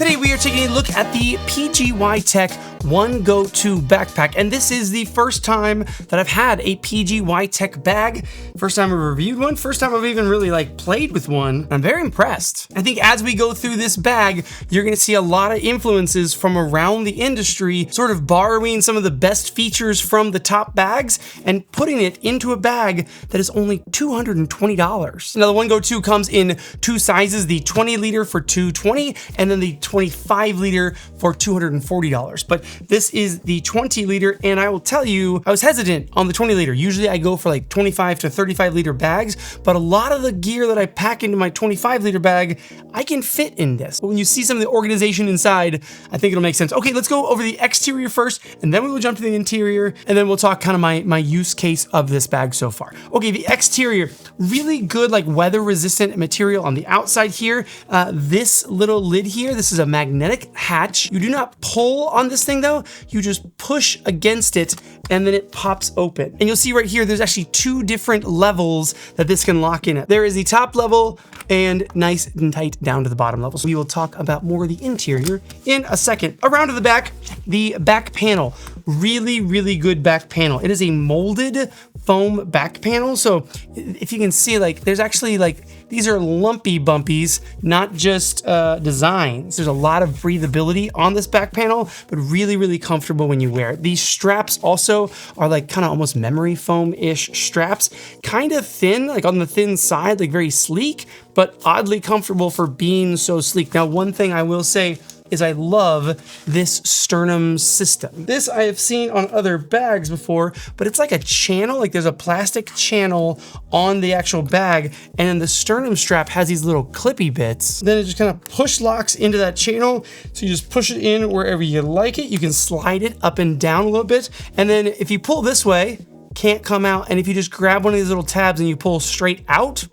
Today we are taking a look at the PGYTECH One Go-To backpack, and this is the first time that I've had a PGYTECH bag. First time I've reviewed one, first time I've even really played with one. I'm very impressed. I think as we go through this bag, you're gonna see a lot of influences from around the industry, sort of borrowing some of the best features from the top bags and putting it into a bag that is only $220. Now the One Go-To comes in two sizes, the 20 liter for $220 and then the 25 liter for $240. But this is the 20 liter, and I will tell you, I was hesitant on the 20 liter. Usually I go for 25 to 35 liter bags, but a lot of the gear that I pack into my 25 liter bag, I can fit in this. But when you see some of the organization inside, I think it'll make sense. Okay, let's go over the exterior first, and then we will jump to the interior, and then we'll talk kind of my use case of this bag so far. Okay, the exterior, really good weather resistant material on the outside here. This little lid here, this is a magnetic hatch. You do not pull on this thing though, you just push against it and then it pops open. And you'll see right here, there's actually two different levels that this can lock in at. There is the top level and nice and tight down to the bottom level. So we will talk about more of the interior in a second. Around to the back panel. Really, really good back panel. It is a molded foam back panel. So if you can see, there's actually these are lumpy bumpies, not just designs. There's a lot of breathability on this back panel, but really, really comfortable when you wear it. These straps also are kind of almost memory foam-ish straps, kind of thin, on the thin side, very sleek, but oddly comfortable for being so sleek. Now, one thing I will say is I love this sternum system. This I have seen on other bags before, but it's like a channel, there's a plastic channel on the actual bag, and then the sternum strap has these little clippy bits. Then it just kind of push locks into that channel. So you just push it in wherever you like it. You can slide it up and down a little bit. And then if you pull this way, can't come out. And if you just grab one of these little tabs and you pull straight out,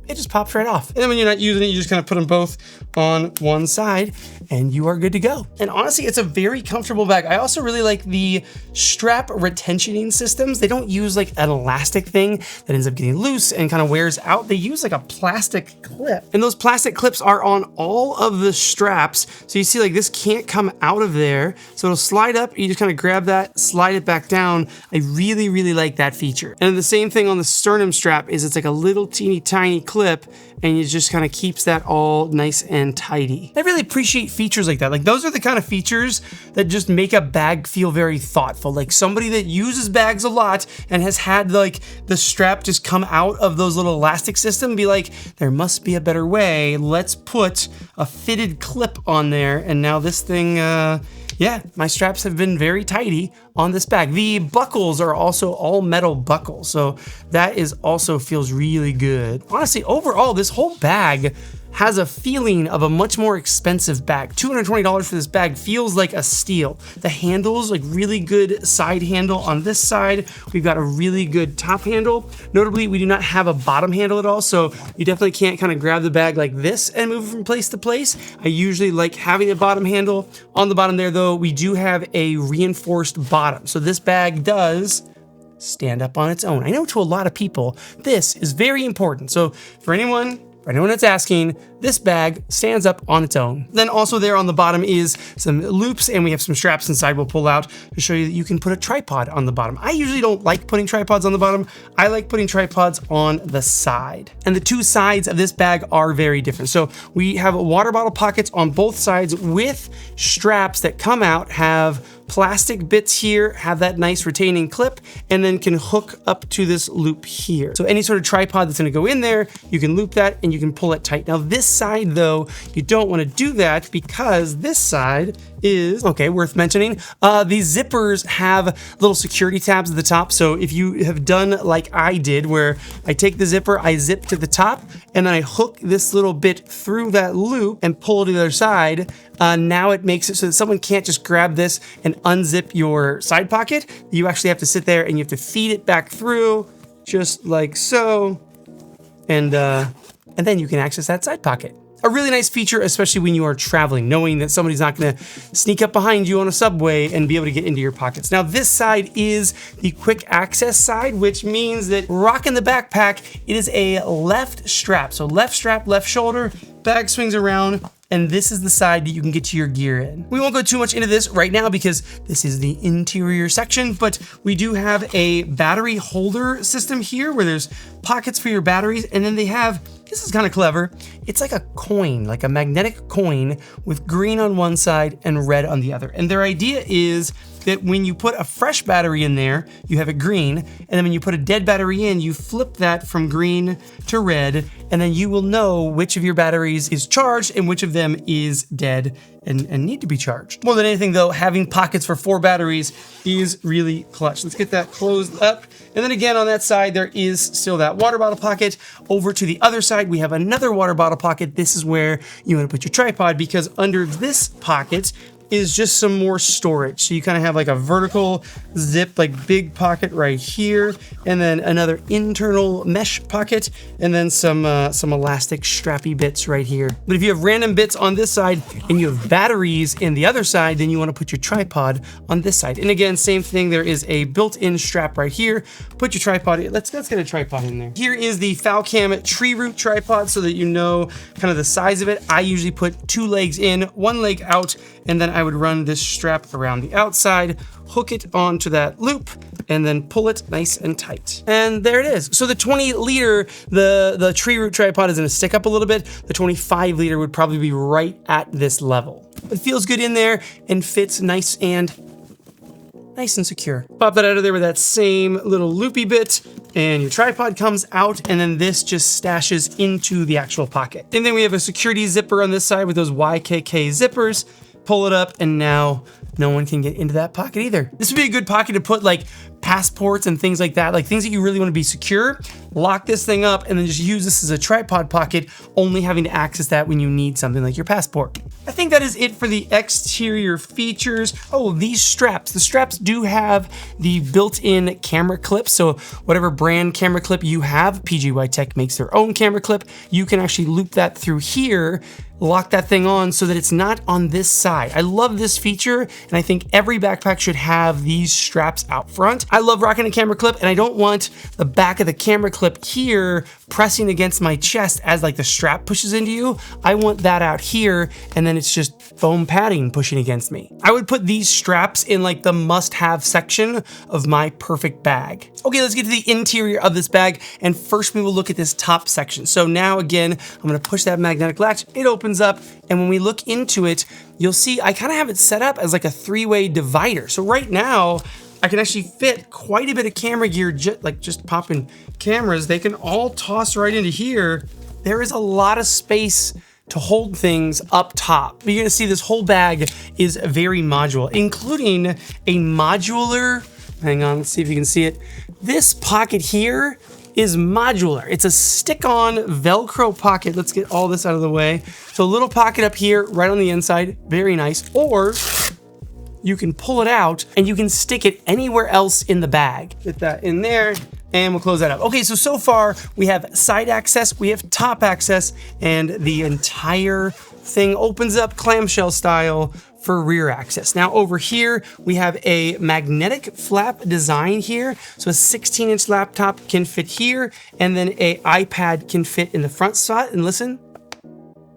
it just pops right off. And then when you're not using it, you just kind of put them both on one side and you are good to go. And honestly, it's a very comfortable bag. I also really like the strap retentioning systems. They don't use an elastic thing that ends up getting loose and kind of wears out. They use a plastic clip. And those plastic clips are on all of the straps. So you see this can't come out of there. So it'll slide up, you just kind of grab that, slide it back down. I really, really like that feature. And the same thing on the sternum strap is it's a little teeny tiny clip, and it just kind of keeps that all nice and tidy. I really appreciate features like that. Those are the kind of features that just make a bag feel very thoughtful. Somebody that uses bags a lot and has had the strap just come out of those little elastic system, be there must be a better way. Let's put a fitted clip on there. And now this thing, yeah, my straps have been very tidy on this bag. The buckles are also all metal buckles, so that is also feels really good. Honestly, overall, this whole bag has a feeling of a much more expensive bag. $220 for this bag feels like a steal. The handles, really good side handle on this side. We've got a really good top handle. Notably, we do not have a bottom handle at all, so you definitely can't kind of grab the bag like this and move it from place to place. I usually like having a bottom handle. On the bottom there, though, we do have a reinforced bottom. So this bag does stand up on its own. I know to a lot of people, this is very important. So for anyone that's asking, this bag stands up on its own. Then also there on the bottom is some loops, and we have some straps inside we'll pull out to show you that you can put a tripod on the bottom. I usually don't like putting tripods on the bottom. I like putting tripods on the side. And the two sides of this bag are very different. So we have water bottle pockets on both sides with straps that come out, have plastic bits here, have that nice retaining clip, and then can hook up to this loop here. So any sort of tripod that's gonna go in there, you can loop that and you can pull it tight. Now this side though, you don't wanna do that because this side is, okay, worth mentioning. These zippers have little security tabs at the top. So if you have done like I did, where I take the zipper, I zip to the top, and then I hook this little bit through that loop and pull to the other side, now it makes it so that someone can't just grab this and unzip your side pocket. You actually have to sit there and you have to feed it back through, just like so, and then you can access that side pocket. A really nice feature, especially when you are traveling, knowing that somebody's not gonna sneak up behind you on a subway and be able to get into your pockets. Now, this side is the quick access side, which means that rocking the backpack, it is a left strap. So left strap, left shoulder, bag swings around, and this is the side that you can get your gear in. We won't go too much into this right now because this is the interior section, but we do have a battery holder system here where there's pockets for your batteries, and then they have, this is kind of clever, it's like a coin, like a magnetic coin with green on one side and red on the other. And their idea is that when you put a fresh battery in there, you have it green, and then when you put a dead battery in, you flip that from green to red, and then you will know which of your batteries is charged and which of them is dead and need to be charged. More than anything though, having pockets for 4 batteries is really clutch. Let's get that closed up. And then again, on that side, there is still that water bottle pocket. Over to the other side, we have another water bottle pocket. This is where you want to put your tripod, because under this pocket is just some more storage. So you kind of have like a vertical zip, like big pocket right here, and then another internal mesh pocket, and then some elastic strappy bits right here. But if you have random bits on this side and you have batteries in the other side, then you want to put your tripod on this side. And again, same thing, there is a built-in strap right here. Put your tripod in. Let's get a tripod in there. Here is the Falcam tree root tripod so that you know kind of the size of it. I usually put 2 legs in, 1 leg out, and then I would run this strap around the outside, hook it onto that loop, and then pull it nice and tight. And there it is. So the 20 liter, the tree root tripod is gonna stick up a little bit. The 25 liter would probably be right at this level. It feels good in there and fits nice and secure. Pop that out of there with that same little loopy bit, and your tripod comes out, and then this just stashes into the actual pocket. And then we have a security zipper on this side with those YKK zippers. Pull it up, and now no one can get into that pocket either. This would be a good pocket to put like passports and things like that, like things that you really want to be secure. Lock this thing up and then just use this as a tripod pocket, only having to access that when you need something like your passport. I think that is it for the exterior features. Oh, these straps. The straps do have the built-in camera clip. So whatever brand camera clip you have, PGYTECH makes their own camera clip. You can actually loop that through here, lock that thing on so that it's not on this side. I love this feature, and I think every backpack should have these straps out front. I love rocking a camera clip, and I don't want the back of the camera clip here pressing against my chest as like the strap pushes into you. I want that out here, and then it's just foam padding pushing against me. I would put these straps in like the must-have section of my perfect bag. Okay, let's get to the interior of this bag, and first we will look at this top section. So now again, I'm gonna push that magnetic latch, it opens up, and when we look into it, you'll see I kind of have it set up as like a 3-way divider. So right now, I can actually fit quite a bit of camera gear, just popping cameras. They can all toss right into here. There is a lot of space to hold things up top. You're gonna see this whole bag is very modular, including a modular, hang on, let's see if you can see it. This pocket here is modular. It's a stick-on Velcro pocket. Let's get all this out of the way. So a little pocket up here, right on the inside, very nice. Or you can pull it out and you can stick it anywhere else in the bag. Get that in there, and we'll close that up. Okay, so far we have side access, we have top access, and the entire thing opens up clamshell style for rear access. Now over here, we have a magnetic flap design here. So a 16-inch laptop can fit here, and then an iPad can fit in the front slot. And listen,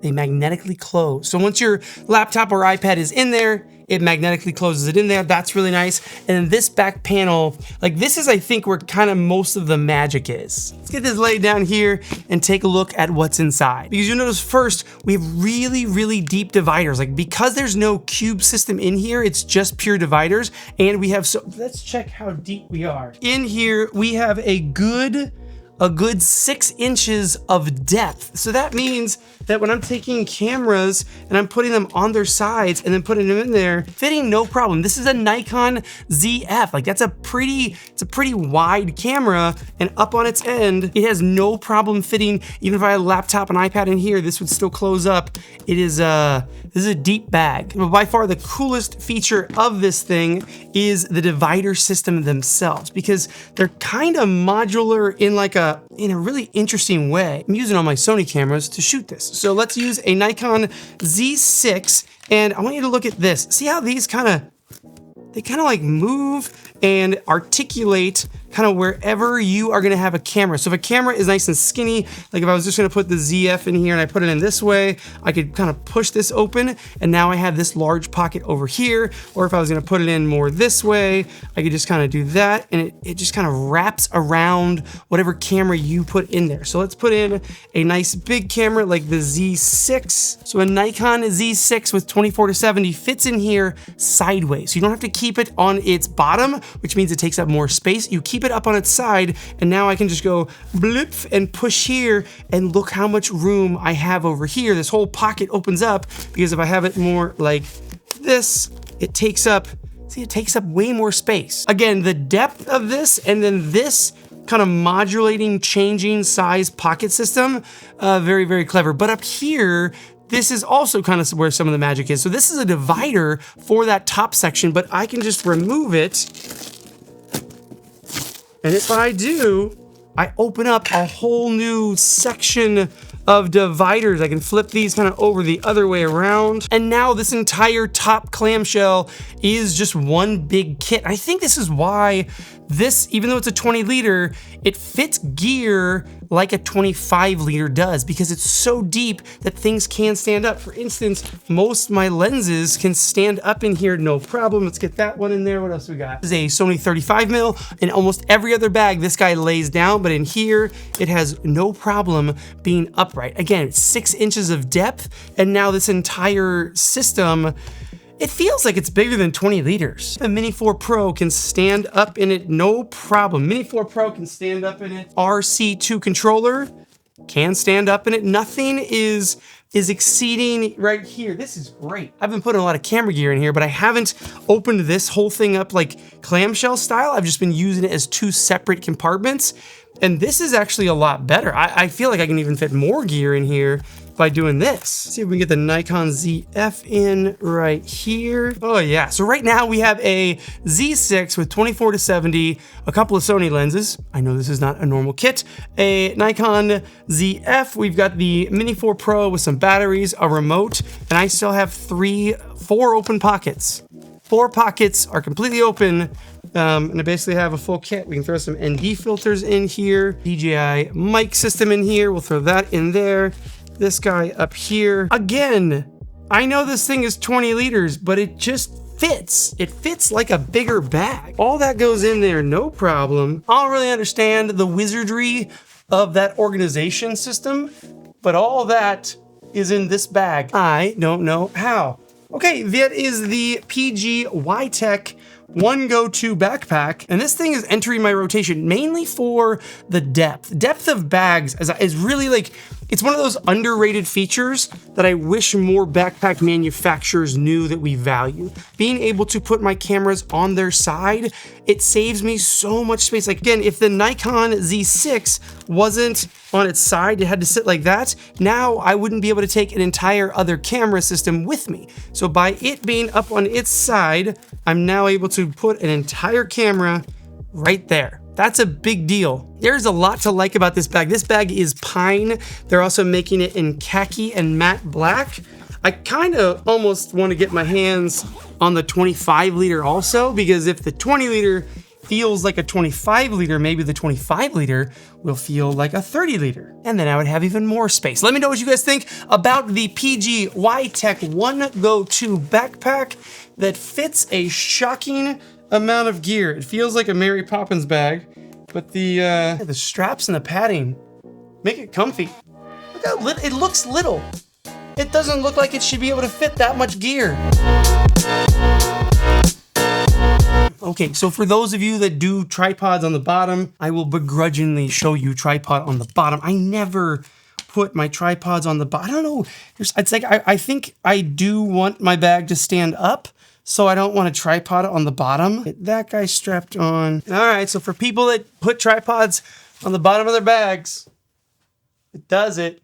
they magnetically close. So once your laptop or iPad is in there, it magnetically closes it in there. That's really nice. And then this back panel, like this is, I think, where kind of most of the magic is. Let's get this laid down here and take a look at what's inside. Because you'll notice first, we have really, really deep dividers. Like because there's no cube system in here, it's just pure dividers. And we have, so let's check how deep we are. In here, we have a good 6 inches of depth. So that means that when I'm taking cameras and I'm putting them on their sides and then putting them in there, fitting no problem. This is a Nikon ZF. Like it's a pretty wide camera, and up on its end, it has no problem fitting. Even if I had a laptop and iPad in here, this would still close up. It is this is a deep bag. But by far the coolest feature of this thing is the divider system themselves, because they're kind of modular in in a really interesting way. I'm using all my Sony cameras to shoot this. So let's use a Nikon Z6, and I want you to look at this. See how these they kind of like move and articulate kind of wherever you are gonna have a camera. So if a camera is nice and skinny, like if I was just gonna put the ZF in here and I put it in this way, I could kind of push this open and now I have this large pocket over here. Or if I was gonna put it in more this way, I could just kind of do that and it just kind of wraps around whatever camera you put in there. So let's put in a nice big camera like the Z6. So a Nikon Z6 with 24-70 fits in here sideways. So you don't have to keep it on its bottom, which means it takes up more space. You keep it up on its side, and now I can just go blip and push here, and look how much room I have over here. This whole pocket opens up, because if I have it more like this, it takes up, see, it takes up way more space. Again, the depth of this, and then this kind of modulating, changing size pocket system, very, very clever. But up here, this is also kind of where some of the magic is. So this is a divider for that top section, but I can just remove it. And if I do, I open up a whole new section of dividers. I can flip these kind of over the other way around. And now this entire top clamshell is just one big kit. I think this is why this, even though it's a 20 liter, it fits gear like a 25 liter does, because it's so deep that things can stand up. For instance, most of my lenses can stand up in here, no problem. Let's get that one in there. What else we got? This is a Sony 35mm. In almost every other bag, this guy lays down, but in here, it has no problem being upright. Again, it's 6 inches of depth, and now this entire system, it feels like it's bigger than 20 liters. The Mini 4 Pro can stand up in it, no problem. Mini 4 Pro can stand up in it. RC2 controller can stand up in it. Nothing is exceeding right here. This is great. I've been putting a lot of camera gear in here, but I haven't opened this whole thing up like clamshell style. I've just been using it as 2 separate compartments. And this is actually a lot better. I feel like I can even fit more gear in here by doing this. Let's see if we can get the Nikon ZF in right here. Oh yeah, so right now we have a Z6 with 24-70, a couple of Sony lenses. I know this is not a normal kit. A Nikon ZF, we've got the Mini 4 Pro with some batteries, a remote, and I still have 4 open pockets. 4 pockets are completely open, and I basically have a full kit. We can throw some ND filters in here, DJI mic system in here, we'll throw that in there. This guy up here. Again, I know this thing is 20 liters, but it just fits. It fits like a bigger bag. All that goes in there, no problem. I don't really understand the wizardry of that organization system, but all that is in this bag. I don't know how. Okay, that is the PGYTECH One Go-To backpack, and this thing is entering my rotation mainly for the depth. Depth of bags is really like, it's one of those underrated features that I wish more backpack manufacturers knew that we value. Being able to put my cameras on their side, it saves me so much space. Like again, if the Nikon Z6 wasn't on its side, it had to sit like that, now I wouldn't be able to take an entire other camera system with me. So by it being up on its side, I'm now able to put an entire camera right there. That's a big deal. There's a lot to like about this bag. This bag is pine. They're also making it in khaki and matte black. I kind of almost want to get my hands on the 25 liter also, because if the 20 liter feels like a 25 liter, maybe the 25 liter will feel like a 30 liter. And then I would have even more space. Let me know what you guys think about the PGYTECH One Go-To backpack that fits a shocking amount of gear. It feels like a Mary Poppins bag, but the straps and the padding make it comfy. Look how it looks little. It doesn't look like it should be able to fit that much gear. Okay, so for those of you that do tripods on the bottom, I will begrudgingly show you tripod on the bottom. I never put my tripods on the bottom. I don't know. It's like I think I do want my bag to stand up, so I don't want a tripod on the bottom. Get that guy strapped on. All right, so for people that put tripods on the bottom of their bags, it does it.